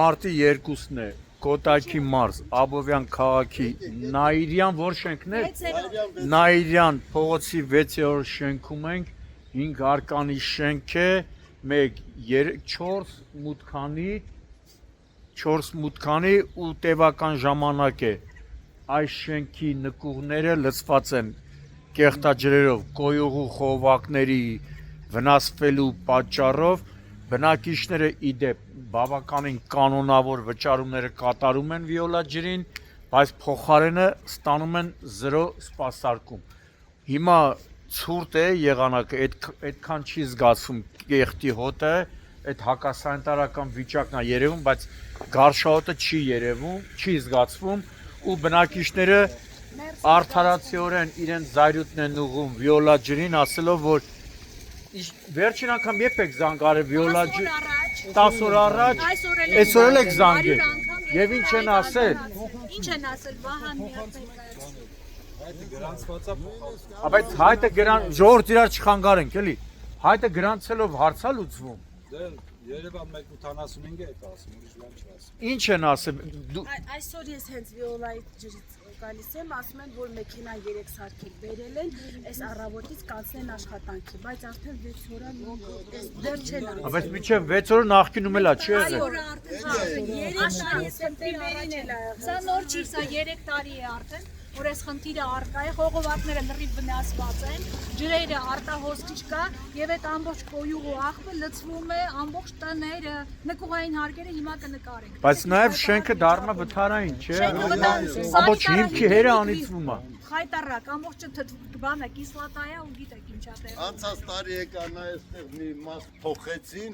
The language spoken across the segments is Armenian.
մարտի 2-ն է, Կոտայքի մարզ, Աբովյան քաղաքի Նաիրյան որ շենքն է, Նաիրյան փողոցի 6-րդ շենքում ենք, 5 արկանի շենք է, 4 մուտքանի ու տևական ժամանակ է, այս շենքի նկուղները լցված են կեղտաջրերով, կոյուղու խողովակների վնասվելու պատճառով, բնակիչները իդեպ բավականին կանոնավոր վճարումները կատարում են վիոլա-ջրին, բայց փոխարենը ստանում են 0 սպասարկում։ Հիմա ցուրտ է եղանակը, այդքան չի զգացվում կեղտի հոտը, այդ հակասանիտարական վիճակն է երևում, բայց գարշահոտը չի երևում, չի զգացվում ու բնակիչները արդարացիորեն իրենց զայրույթն են ուղղում վիոլա-ջրին, ասելով որ վերջին անգամ երբ եք զանգարել վիոլա-ջրին 10 օր առաջ, այսօր էլ եք զանգել, եւ ինչ են ասել։ Ինչ են ասել, Վահան միած Բայց հայտը գրանց, ժողովուրդ իրար չխանգարենք, էլի, հայտը գրանցելով հարցա լուծվում։ Երևան 1.85 է ասում, ուրիշ բան չասում։ Ինչ են ասել։ Այսօր ես հենց վիոլայի ջրից գալիս եմ, ասում են, որ մեքենա 3 սարքել բերել են, այս առավոտից կանցնեն աշխատանքի, բայց արդեն 6 օր դեռ չեն արել։ Բայց մինչև 6 օր նախկինում էլա չի եղել։ Սա նոր չի, սա 3 տարի է արդեն, որ այս խնդիրը առկա է, խողովակները լրիվ վնասված են, ջրերը արտահոսք չկա եւ այդ ամբողջ կոյուղու աղբը լցվում է, ամբողջ տները, նկուղային հարկերը հիմա կնկարենք։ Բայց նաեւ շենքը դառնա վթարային, չէ՞։ Ամբողջ հիմքի հերը անիծվում է։ Խայտարակ, ամբողջը բանը կիսլատայա ու գիտեք ինչա տեղ։ Անցած տարի եկան այստեղ մի մաս փոխեցին,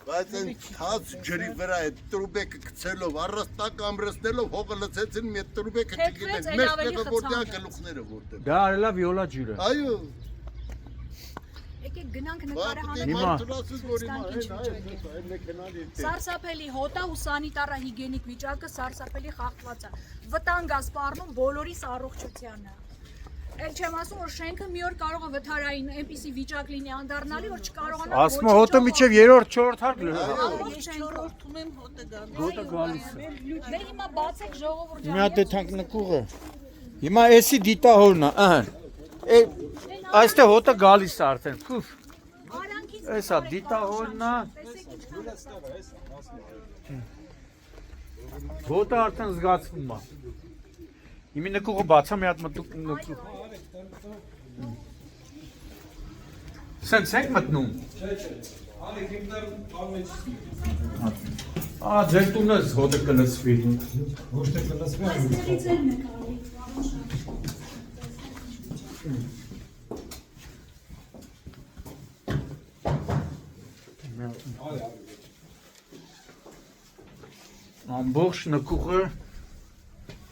բայց այն թաց ջրի վրա այդ տրուբեկը գցելով, առաստակ ամրացնելով հողը լցեցին, մի տրուբեկը չգիտեն, մեծ տեղը որտեղ գլուխները որտեղ։ Դա արելա վիոլա ջուրը։ Այո։ Եկեք գնանք նկարը հանենք։ Սարսափելի հոտա ու սանիտարա հիգիենիկ վիճակը սարսափելի խախտված է։ Վտանգ է սպառնում բոլորիս առողջությանը։ Էլ չեմ ասում, որ շենքը մի օր կարող է վթարային այնպիսի վիճակ լինի անդառնալի, որ չկարողանա ասում է հոտը միջև 3-րդ 4-րդ հարկ լրիվ։ Ես 4-րդում եմ հոտը գալիս։ Դե հիմա բացեք ժողովուրդ։ Մի հատ դեթանք նկուղը։ Հիմա էսի դիտահորն է, ըհը։ Այստեղ հոտը գալիս է արդեն։ Փուֆ։ Էսա դիտահորն է։ Հոտը արդեն զգացվում է։ Հիմի նկուղը բացա մի հատ մտուկ նկուղ։ Սենց եք մտնում։ Չէ։ Արեք իմ դեռ ամեն Ձեր տունը հոտը կլցվի։ ոչ թե կլսվի, այլ Ամբողջ նկուղը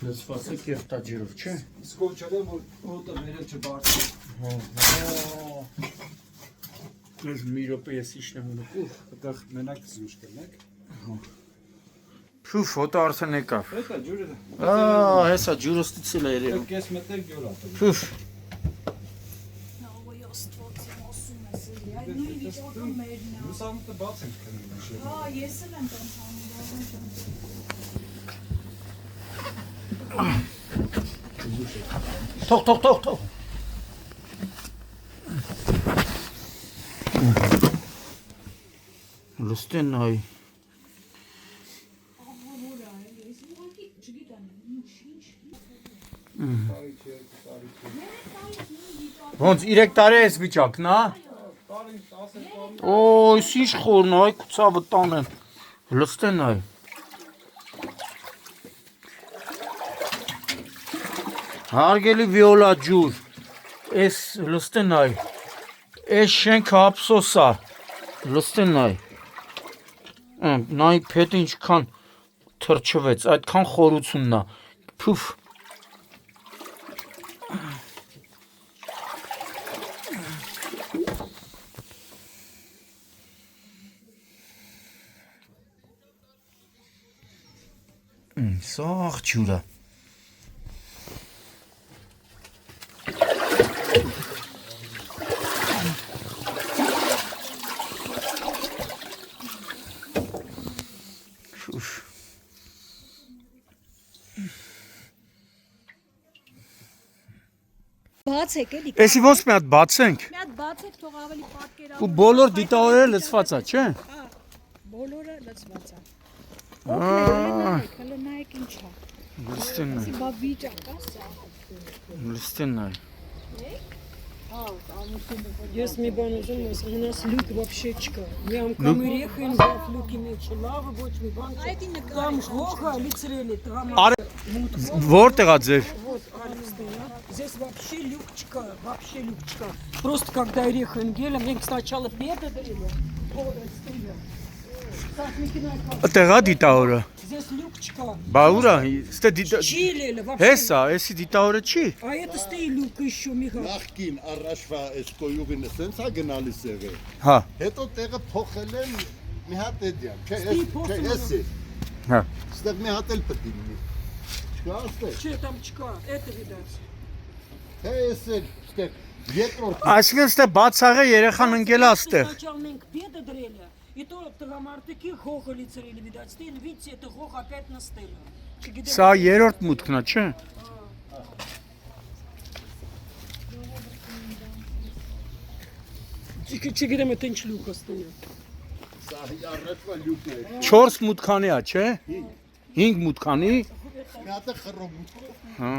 լցված է կեղտաջրով, չէ։ Իսկ ով չել որ հոտը վերել չբարձր։ Ես մի րոպե ես իջնեմ նկուղ։ Այդտեղ մենակ զույգ կլինեք։ Փուֆ, հոտը արդեն եկավ։ Դա ջուրը։ Հեսա ջուրը ստիցել է երևում։ Կես մտեք ջուր ատը։ Փուֆ։ Լուսամուտը բաց ենք քնում։ Հա, ես էլ եմ տանցանում։ Թող։ Լստեն այ։ Ոնց 3 տարի է այս վիճակն, հա։ Օй, ինչ խորն այ կուցավը տանեն։ Լստեն այ։ Հարգելի վիոլա ջուր, այս լստեն այ, այս շենքը ափսոս է, լստեն այ, նայի փետը ինչքան թրջվեց, այդքան խորությունն է, փուֆ, սա աղջուր է, Բացեք էլի։ Էսի ոնց մի հատ բացենք։ Մի հատ բացեք, թող ավելի պատկերավոր։ Ու բոլոր դիտավորները լցված է, չէ՞։ Բոլորը լցված է։ Ահա, Հələ նայեք ինչա։ լստեն է, Բա վիճակ է սա։ լստեն է։ Ես մի բան ուզում եմ, ասեմ, у нас люк вообще չկա։ Մի անգամ երեխային բաց լուկի մեջ լավը ոչ մի բան չկա։ Там հողը լիցրել է տղամարդ։ Որտեղ է ձեր։ Вот, Александр, здесь вообще люк չկա։ Просто когда երեխային գելը, մենք сначала беда դրել ենք։ Այդտեղ է դիտավորը։ Здесь люк չկա։ Բա ուր է, ստե Չիլել вообще։ հեսա, էսի դիտավորը չի։ А это стоит люк еще միգա։ Նախքին առաջվա այս կոյուղին սենց է գնալիս եղել։ Հա, Հետո տեղը փոխել են մի հատ էդյան, չէ, Ստի փոխում էս է։ հա։ Ստեղ մի հատ էլ պետք է լինի։ Չկա ստեղ։ Չէ, там չկա, это видать։ Թե էս է, ստեղ երկրորդ Այսինքն ստե բացաղը երեխան ընկել է աստեղ։ Сначала մենք беда дрели, и то тղամարդիկի հողը լիցրել видать, ստին, видите, это հող опять настել։ Սա երրորդ մուտքն է, չէ՞։ Չգիտեմ это ինչ լուկ է ստել։ սա առաջվա լյուկն է։ 4 մուտքանի է, չէ։ 5 մուտքանի։ Մի հատ է խռոմ։ Հա։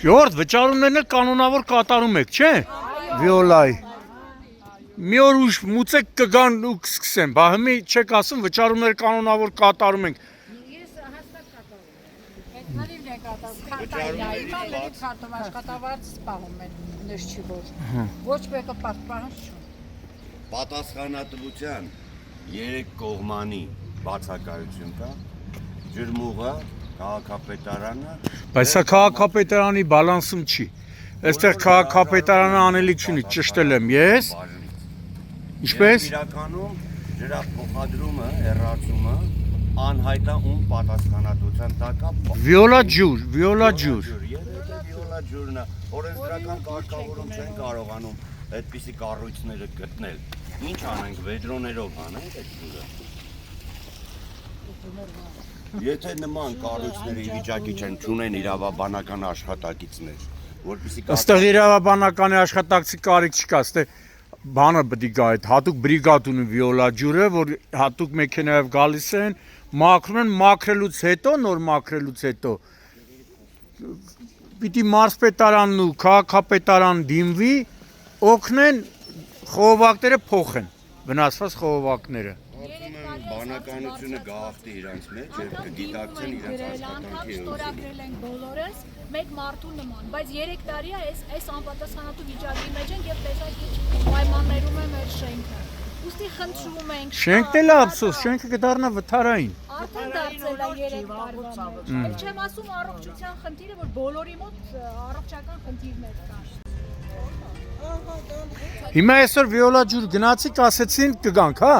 Ժողովուրդ, վճարումներն էլ կանոնավոր կատարում եք, չէ՞։ Վիոլայի։ Մի օր ուշ մուծեք կգան ու կսկսեն, բա հիմի չեք ասում վճարումները կանոնավոր կատարում ենք։ Աշխատավարձ սպահում են նշչի որ ոչ մեկը պաշտպանած չի։ Պատասխանատվության 3 կողմանի բացակայություն կա, ջրմուղը, քաղաքապետարանը, Բայց սա քաղաքապետարանի բալանսում չի։ Այստեղ քաղաքապետարանը անելիք չունի, ճշտել եմ ես։ Ինչպես։ իրականում ջրափոխադրումը, հեռացումը անհայտա ում պատասխանատվության տակ է։ Վիոլա ջուր, վիոլա ջուր։ Եվ դա վիոլա ջուրն է, օրենսդրական կարգավորում չեն կարողանում այդպիսի կառույցները գտնել։ Ինչ անենք, վեդրոներով անենք այդ ջուրը։ Եթե նման կառույցների վիճակի չեն, չունեն իրավաբանական աշխատակիցներ, որպեսզի Այստեղ իրավաբանականի աշխատակցի կարիք չկա, այստեղ բանը պետք է գա այդ հատուկ բրիգադ ունի վիոլա ջուրը, որ հատուկ մեքենայով գալիս են, մաքրում են, մաքրելուց հետո, նոր մաքրելուց հետո պիտի մարզպետարանն ու քաղաքապետարան դիմվի, օգնեն խողովակները փոխեն, վնասված խողովակները։ բանականությունը գաղթի իրանց մեջ եւ կգիտակցեն իրենց աշխատանքի Շնորհակալ ենք բոլորս, մեկ մարդու նման, բայց 3 տարի է այս անպատասխանատու վիճակի մեջ ենք եւ տեսակ ինչ պայմաններում է մեր շենքը։ Ոստի խնդրում ենք։ Շենքն էլ է ափսոս, շենքը կդառնա վթարային։ Արդեն դարձել է 3 տարվա մեջ։ Էլ չեմ ասում առողջության խնդիրը, որ բոլորի մոտ առողջական խնդիրներ կան։ Հիմա այսօր վիոլա ջուր գնացիք, ասեցին կգանք, հա։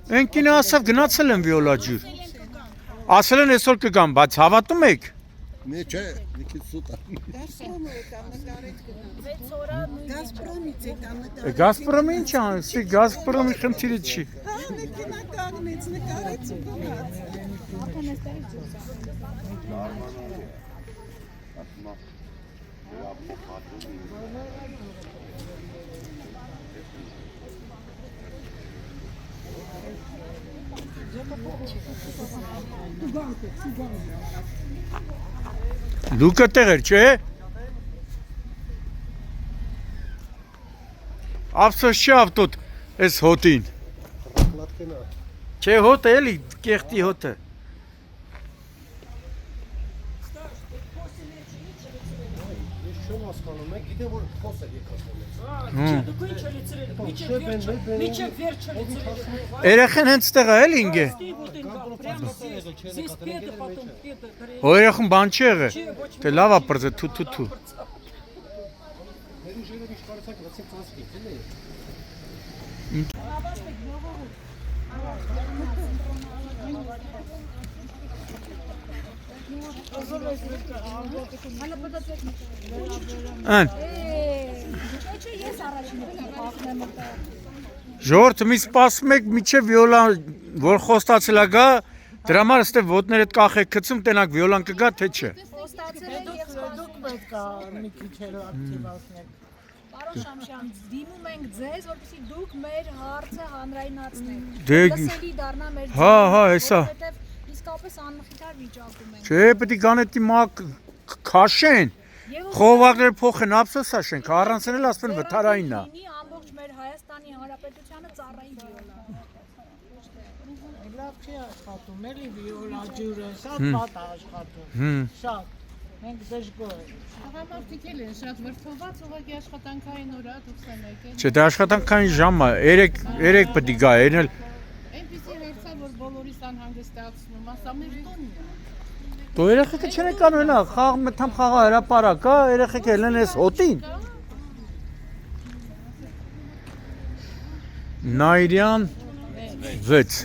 Ընկինը ասավ գնացել եմ վիոլա ջուր։ Ասել են այսօր կգան, բայց հավատում եք։ Մի չէ, մի քիչ սուտ է։ Գազպրոմից եկան նկարեց։ Գազպրոմը ինչ անցի, Գազպրոմի խնդիրը չի։ Հա, նկարեց ու գնաց։ Դու կտեղ էր, չէ՞։ Ափսոս չի ավտոտ այս հոտին։ Չէ, հոտ է էլի, կեղտի հոտը։ Միջև վերջը լիցրել։ Երեխեն հենց ստեղ է էլի ինգե։ Здесь педа, потом педа дрели։ Հո երեխուն բան չի եղել։ Թե լավ է պրծե, թու։ Ան Չէ, ես առաջինը կփախնեմ այդտեղ։ ժողովուրդ մի սպասում եք միջև վիոլա որ խոստացել է գա դրա համար ստե ոտներդ կախեք գցում տենակ վիոլան կգա թե չէ Խոստացել եմ եւ Դուք պետք է մի քիչ հեռու ակտիվացնեք։ Պարոն Շամշյան, դիմում ենք ձեզ, որպեսզի դուք մեր հարցը հանրայնացնեք։ Դե Լսելի դառնա մեր Հա, հա, հեսա։ որովհետեւ իսկապես անմխիթար վիճակում ենք։ չէ պետք է գանետի մակ քաշեն խողովակներ փոխեն ափսոսա շենք առանց էլ ասեն վթարայինն է Լինի ամբողջ մեր Հայաստանի Հանրապետությանը ծառայի վիոլա։ Լավ չի աշխատում, էլի վիոլա ջուրը, շատ վատ է աշխատում։ Շատ։ Մենք դժգոհ ենք։ Աղամարտիկ էլ են շատ վրդոված, ուղղակի աշխատանքային օր է, դուք սենեք են։ չէ դե աշխատանքային ժամ է 3 պետք է գա երնել Այնպիսի հարցա, որ բոլորիս անհանգստացնում, ասա մեր տունն է։ դու երեխեքը չեն եկան հենա խաղ մտամ խաղա հրապարակ կա երեխեքը ելեն էս հոտին Նայրյան 6